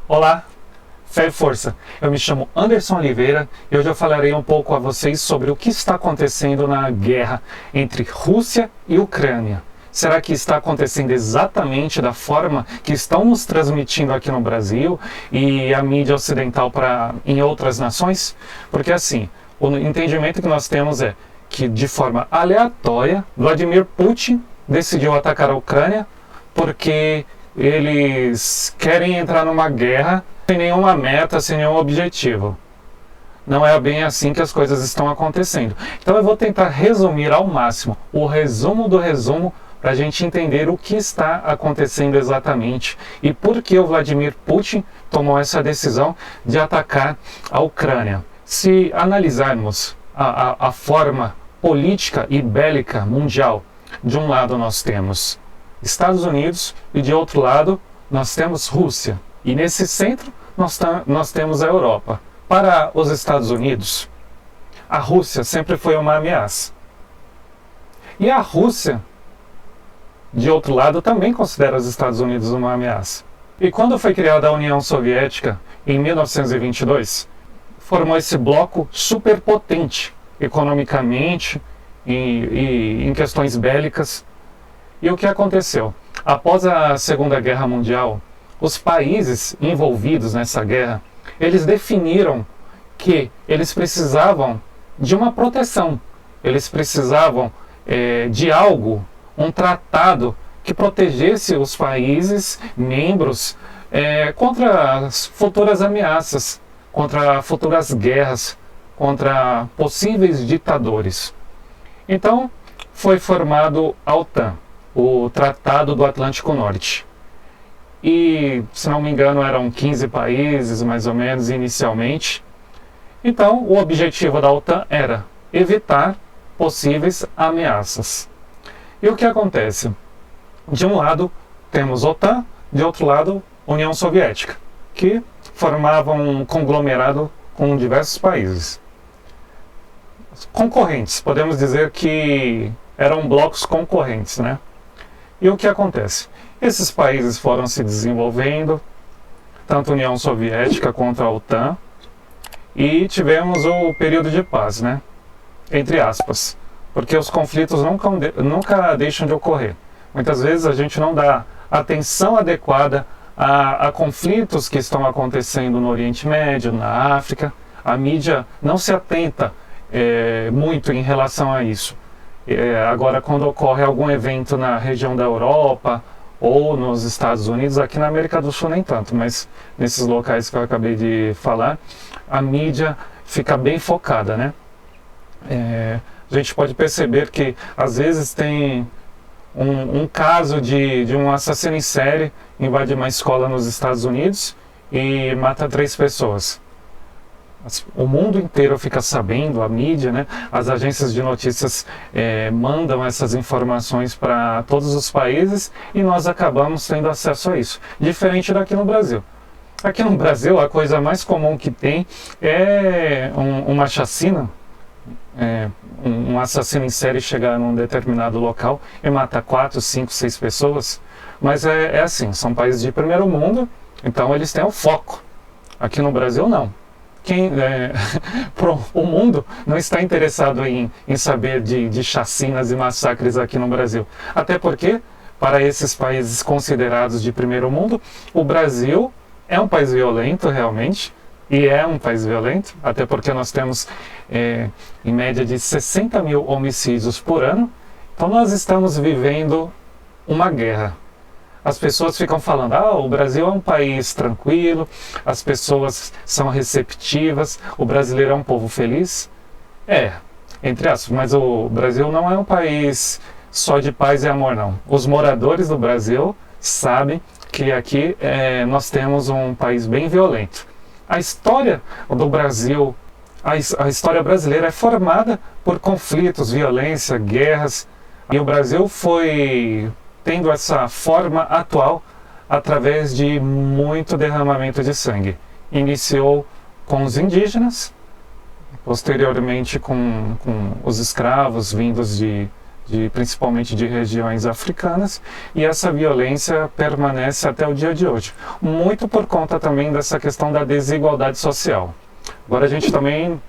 Olá, fé e força. Eu me chamo Anderson Oliveira e hoje eu falarei um pouco a vocês sobre o que está acontecendo na guerra entre Rússia e Ucrânia. Será que está acontecendo exatamente da forma que estão nos transmitindo aqui no Brasil e a mídia ocidental em outras nações? Porque assim, o entendimento que nós temos é que de forma aleatória, Vladimir Putin decidiu atacar a Ucrânia porque eles querem entrar numa guerra sem nenhuma meta, sem nenhum objetivo. Não é bem assim que as coisas estão acontecendo. Então eu vou tentar resumir ao máximo, o resumo do resumo, para a gente entender o que está acontecendo exatamente e por que o Vladimir Putin tomou essa decisão de atacar a Ucrânia. Se analisarmos a forma política e bélica mundial, de um lado nós temos Estados Unidos e de outro lado nós temos Rússia. E nesse centro nós temos a Europa. Para os Estados Unidos, a Rússia sempre foi uma ameaça. E a Rússia, de outro lado, também considera os Estados Unidos uma ameaça. E quando foi criada a União Soviética, em 1922, formou esse bloco superpotente, economicamente e em questões bélicas. E o que aconteceu? Após a Segunda Guerra Mundial, os países envolvidos nessa guerra, eles definiram que eles precisavam de uma proteção, eles precisavam de algo, um tratado que protegesse os países membros contra as futuras ameaças, contra futuras guerras, contra possíveis ditadores. Então, foi formado a OTAN, o Tratado do Atlântico Norte. E, se não me engano, eram 15 países, mais ou menos, inicialmente. Então, o objetivo da OTAN era evitar possíveis ameaças. E o que acontece? De um lado, temos OTAN, de outro lado, União Soviética, que formavam um conglomerado com diversos países. Concorrentes, podemos dizer que eram blocos concorrentes, né? E o que acontece? Esses países foram se desenvolvendo, tanto a União Soviética quanto a OTAN, e tivemos o período de paz, né? Entre aspas, porque os conflitos nunca deixam de ocorrer. Muitas vezes a gente não dá atenção adequada a conflitos que estão acontecendo no Oriente Médio, na África. A mídia não se atenta muito em relação a isso. Agora, quando ocorre algum evento na região da Europa ou nos Estados Unidos, aqui na América do Sul nem tanto, mas nesses locais que eu acabei de falar, a mídia fica bem focada, né? A gente pode perceber que às vezes tem um caso de um assassino em série invade uma escola nos Estados Unidos e mata 3 pessoas. O mundo inteiro fica sabendo, a mídia, né? As agências de notícias mandam essas informações para todos os países e nós acabamos tendo acesso a isso. Diferente daqui no Brasil. Aqui no Brasil, a coisa mais comum que tem é uma chacina, um assassino em série chegar num determinado local e matar 4, 5, 6 pessoas. Mas é assim, são países de primeiro mundo, então eles têm o foco. Aqui no Brasil, não. O mundo não está interessado em saber de chacinas e massacres aqui no Brasil. Até porque, para esses países considerados de primeiro mundo, o Brasil é um país violento realmente, e é um país violento, até porque nós temos em média de 60 mil homicídios por ano. Então nós estamos vivendo uma guerra. As pessoas ficam falando, o Brasil é um país tranquilo, as pessoas são receptivas, o brasileiro é um povo feliz. Entre aspas, mas o Brasil não é um país só de paz e amor, não. Os moradores do Brasil sabem que aqui nós temos um país bem violento. A história do Brasil, a história brasileira é formada por conflitos, violência, guerras, e o Brasil foi tendo essa forma atual através de muito derramamento de sangue. Iniciou com os indígenas, posteriormente com os escravos vindos principalmente de regiões africanas, e essa violência permanece até o dia de hoje, muito por conta também dessa questão da desigualdade social. Agora a gente também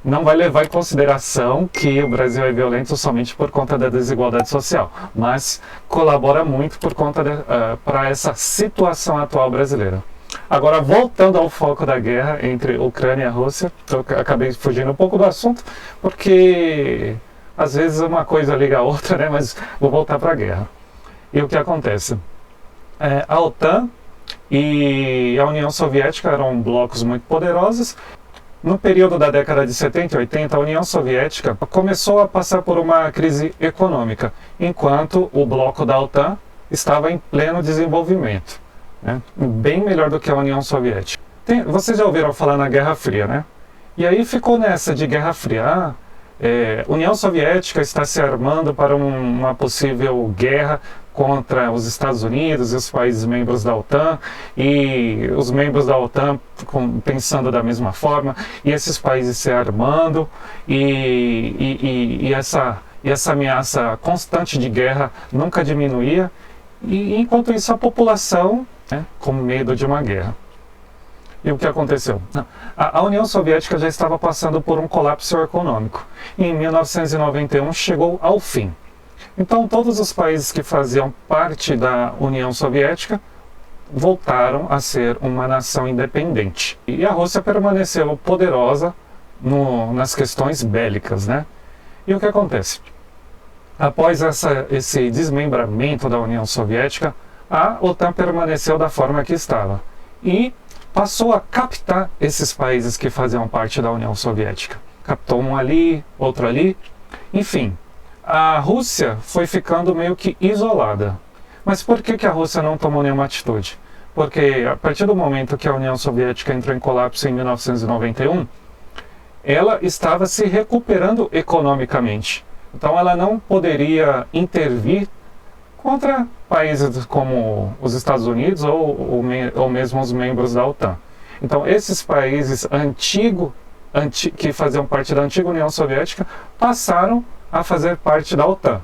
não vai levar em consideração que o Brasil é violento somente por conta da desigualdade social, mas colabora muito por conta para essa situação atual brasileira. Agora, voltando ao foco da guerra entre Ucrânia e a Rússia, eu acabei fugindo um pouco do assunto, porque às vezes uma coisa liga a outra, né? Mas vou voltar para a guerra. E o que acontece? A OTAN e a União Soviética eram blocos muito poderosos. No período da década de 70 e 80, a União Soviética começou a passar por uma crise econômica, enquanto o bloco da OTAN estava em pleno desenvolvimento, né? Bem melhor do que a União Soviética. Vocês já ouviram falar na Guerra Fria, né? E aí ficou nessa de Guerra Fria. União Soviética está se armando para uma possível guerra contra os Estados Unidos e os países membros da OTAN, e os membros da OTAN pensando da mesma forma, e esses países se armando, e essa ameaça constante de guerra nunca diminuía, e enquanto isso a população, né, com medo de uma guerra. E o que aconteceu? A União Soviética já estava passando por um colapso econômico. E em 1991 chegou ao fim. Então todos os países que faziam parte da União Soviética voltaram a ser uma nação independente. E a Rússia permaneceu poderosa nas questões bélicas, né? E o que acontece? Após esse desmembramento da União Soviética, a OTAN permaneceu da forma que estava. E passou a captar esses países que faziam parte da União Soviética. Captou um ali, outro ali. Enfim, a Rússia foi ficando meio que isolada. Mas por que a Rússia não tomou nenhuma atitude? Porque a partir do momento que a União Soviética entrou em colapso em 1991, ela estava se recuperando economicamente. Então ela não poderia intervir contra países como os Estados Unidos ou mesmo os membros da OTAN. Então esses países que faziam parte da antiga União Soviética passaram a fazer parte da OTAN.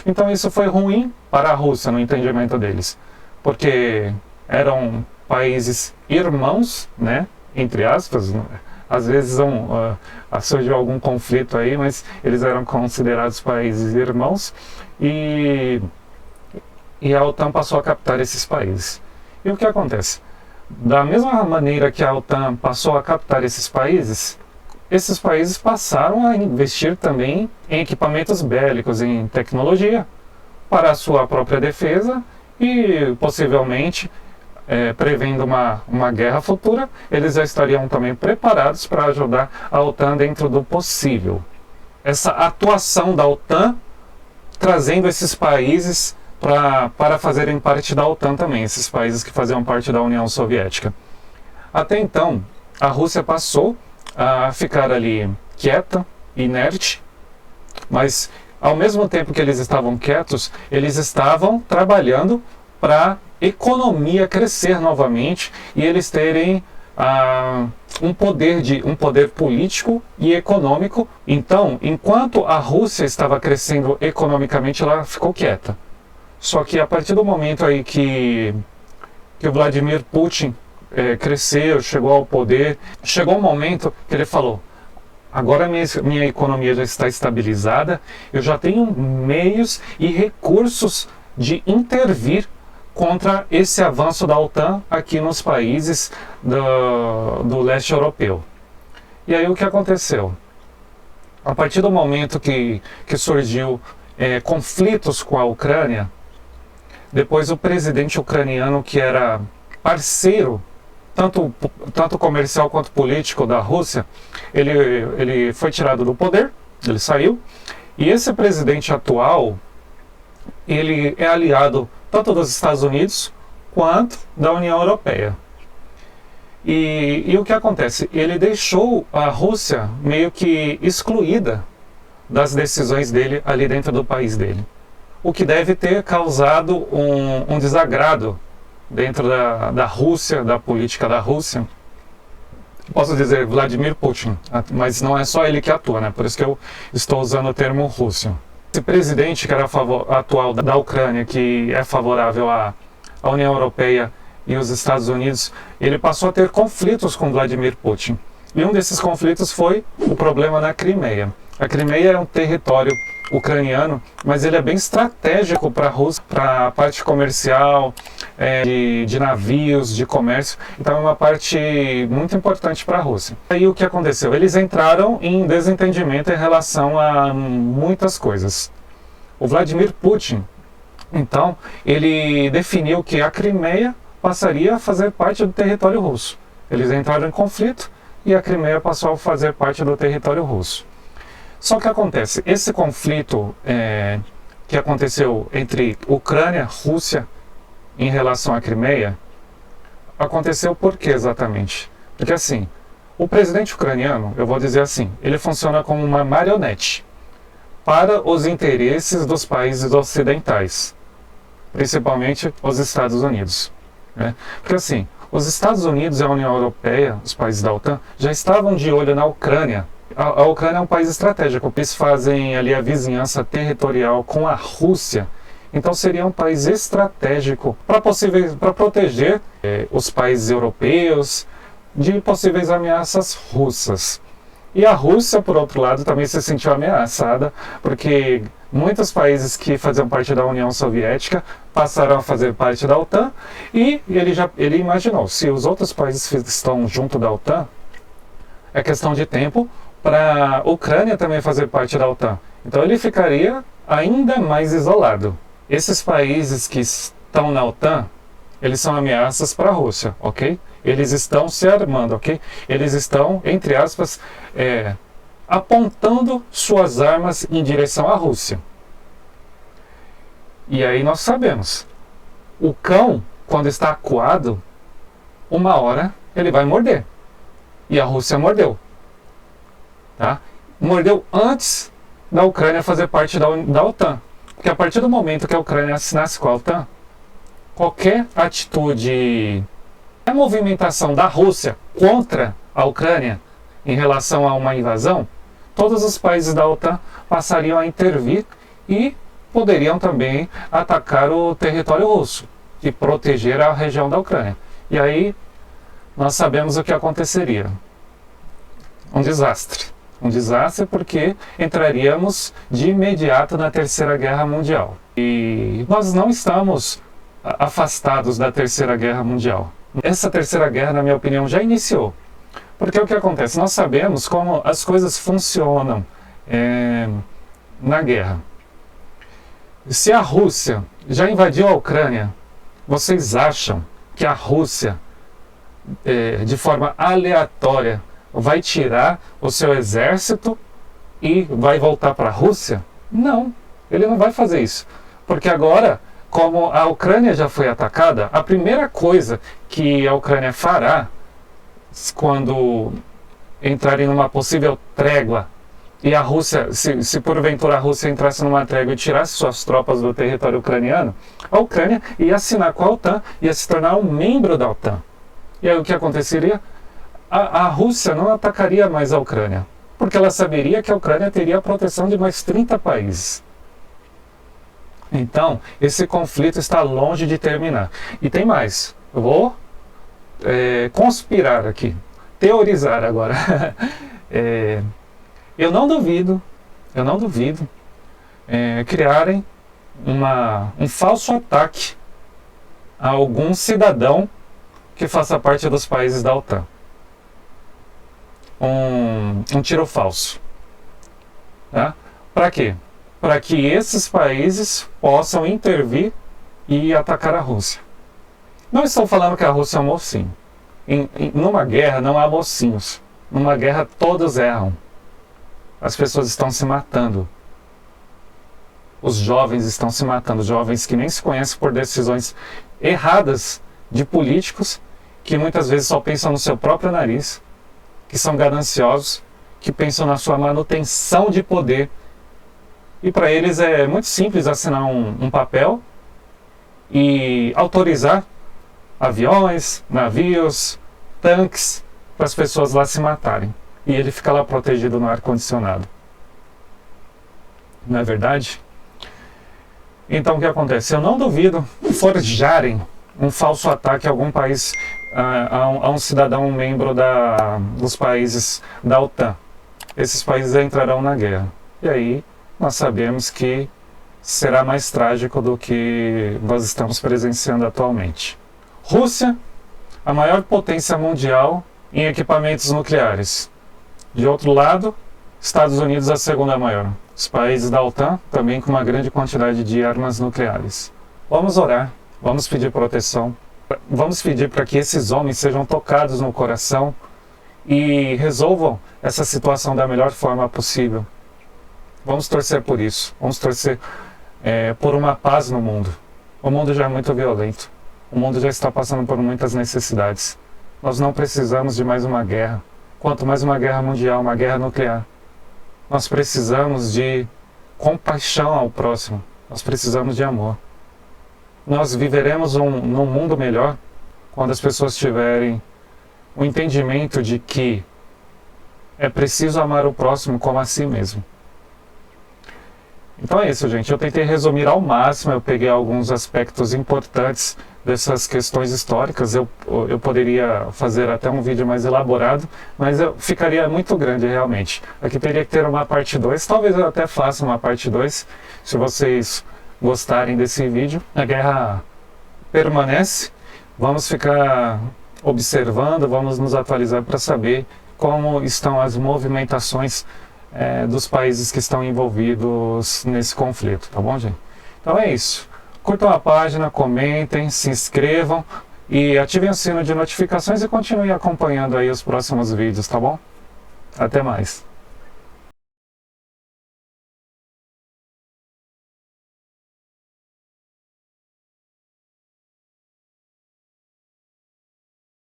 Então isso foi ruim para a Rússia no entendimento deles, porque eram países irmãos, né, entre aspas. Às vezes surgiu algum conflito aí, mas eles eram considerados países irmãos, e a OTAN passou a captar esses países. E o que acontece? Da mesma maneira que a OTAN passou a captar esses países passaram a investir também em equipamentos bélicos, em tecnologia, para a sua própria defesa, e possivelmente, prevendo uma guerra futura, eles já estariam também preparados para ajudar a OTAN dentro do possível. Essa atuação da OTAN trazendo esses países para fazerem parte da OTAN também, esses países que faziam parte da União Soviética. Até então, a Rússia passou a ficar ali quieta, inerte, mas ao mesmo tempo que eles estavam quietos, eles estavam trabalhando para a economia crescer novamente e eles terem um poder político e econômico. Então, enquanto a Rússia estava crescendo economicamente, ela ficou quieta. Só que a partir do momento aí que o Vladimir Putin cresceu, chegou ao poder, chegou um momento que ele falou: agora minha economia já está estabilizada, eu já tenho meios e recursos de intervir contra esse avanço da OTAN aqui nos países do leste europeu. E aí o que aconteceu? A partir do momento que surgiu conflitos com a Ucrânia, depois o presidente ucraniano, que era parceiro, tanto comercial quanto político da Rússia, ele foi tirado do poder, ele saiu, e esse presidente atual, ele é aliado tanto dos Estados Unidos quanto da União Europeia. E o que acontece? Ele deixou a Rússia meio que excluída das decisões dele ali dentro do país dele, o que deve ter causado um desagrado dentro da Rússia, da política da Rússia. Posso dizer Vladimir Putin, mas não é só ele que atua, né? Por isso que eu estou usando o termo Rússia. Esse presidente que era atual da Ucrânia, que é favorável à União Europeia e os Estados Unidos, ele passou a ter conflitos com Vladimir Putin. E um desses conflitos foi o problema na Crimeia. A Crimeia é um território ucraniano, mas ele é bem estratégico para a Rússia, para a parte comercial, de navios, de comércio. Então é uma parte muito importante para a Rússia. Aí o que aconteceu? Eles entraram em desentendimento em relação a muitas coisas. O Vladimir Putin, então, ele definiu que a Crimeia passaria a fazer parte do território russo. Eles entraram em conflito e a Crimeia passou a fazer parte do território russo. Só que acontece, esse conflito que aconteceu entre Ucrânia e Rússia em relação à Crimeia, aconteceu por quê exatamente? Porque assim, o presidente ucraniano, eu vou dizer assim, ele funciona como uma marionete para os interesses dos países ocidentais, principalmente os Estados Unidos. Né? Porque assim, os Estados Unidos e a União Europeia, os países da OTAN, já estavam de olho na Ucrânia. A Ucrânia é um país estratégico, eles fazem ali a vizinhança territorial com a Rússia, então seria um país estratégico para proteger os países europeus de possíveis ameaças russas. E a Rússia, por outro lado, também se sentiu ameaçada, porque muitos países que faziam parte da União Soviética passaram a fazer parte da OTAN, e ele imaginou, se os outros países estão junto da OTAN, é questão de tempo para a Ucrânia também fazer parte da OTAN. Então ele ficaria ainda mais isolado. Esses países que estão na OTAN, eles são ameaças para a Rússia, ok? Eles estão se armando, ok? Eles estão, entre aspas, apontando suas armas em direção à Rússia. E aí nós sabemos, o cão, quando está acuado, uma hora ele vai morder. E a Rússia mordeu. Tá? Mordeu antes da Ucrânia fazer parte da OTAN. Porque a partir do momento que a Ucrânia assinasse com a OTAN, qualquer atitude, a movimentação da Rússia contra a Ucrânia em relação a uma invasão, todos os países da OTAN passariam a intervir e poderiam também atacar o território russo e proteger a região da Ucrânia. E aí nós sabemos o que aconteceria. Um desastre. Um desastre porque entraríamos de imediato na Terceira Guerra Mundial. E nós não estamos afastados da Terceira Guerra Mundial. Essa Terceira Guerra, na minha opinião, já iniciou. Porque o que acontece? Nós sabemos como as coisas funcionam na guerra. Se a Rússia já invadiu a Ucrânia, vocês acham que a Rússia, de forma aleatória, vai tirar o seu exército e vai voltar para a Rússia? Não, ele não vai fazer isso. Porque agora, como a Ucrânia já foi atacada, a primeira coisa que a Ucrânia fará, quando entrarem numa possível trégua, e a Rússia, se porventura a Rússia entrasse numa trégua e tirasse suas tropas do território ucraniano, a Ucrânia ia assinar com a OTAN, ia se tornar um membro da OTAN. E aí o que aconteceria? A Rússia não atacaria mais a Ucrânia, porque ela saberia que a Ucrânia teria a proteção de mais 30 países. Então, esse conflito está longe de terminar. E tem mais. Eu vou conspirar aqui, teorizar agora. Eu não duvido criarem um falso ataque a algum cidadão que faça parte dos países da OTAN. Um tiro falso. Tá? Para quê? Para que esses países possam intervir e atacar a Rússia. Não estou falando que a Rússia é um mocinho. Numa guerra não há mocinhos. Numa guerra todos erram. As pessoas estão se matando. Os jovens estão se matando. Jovens que nem se conhecem por decisões erradas de políticos que muitas vezes só pensam no seu próprio nariz, que são gananciosos, que pensam na sua manutenção de poder. E para eles é muito simples assinar um papel e autorizar aviões, navios, tanques, para as pessoas lá se matarem. E ele fica lá protegido no ar-condicionado. Não é verdade? Então o que acontece? Eu não duvido forjarem um falso ataque a algum país, a um cidadão membro dos países da OTAN. Esses países entrarão na guerra. E aí nós sabemos que será mais trágico do que nós estamos presenciando atualmente. Rússia, a maior potência mundial em equipamentos nucleares. De outro lado, Estados Unidos, a segunda maior. Os países da OTAN também com uma grande quantidade de armas nucleares. Vamos orar, vamos pedir proteção, vamos pedir para que esses homens sejam tocados no coração e resolvam essa situação da melhor forma possível. Vamos torcer por isso, vamos torcer por uma paz no mundo. O mundo já é muito violento, o mundo já está passando por muitas necessidades. Nós não precisamos de mais uma guerra, quanto mais uma guerra mundial, uma guerra nuclear. Nós precisamos de compaixão ao próximo, nós precisamos de amor. Nós viveremos num mundo melhor quando as pessoas tiverem o entendimento de que é preciso amar o próximo como a si mesmo. Então é isso, gente. Eu tentei resumir ao máximo, eu peguei alguns aspectos importantes dessas questões históricas. Eu poderia fazer até um vídeo mais elaborado, mas ficaria muito grande realmente. Aqui teria que ter uma parte 2, talvez eu até faça uma parte 2, se vocês gostarem desse vídeo. A guerra permanece, vamos ficar observando, vamos nos atualizar para saber como estão as movimentações dos países que estão envolvidos nesse conflito, tá bom, gente? Então é isso. Curtam a página, comentem, se inscrevam e ativem o sino de notificações e continuem acompanhando aí os próximos vídeos, tá bom? Até mais.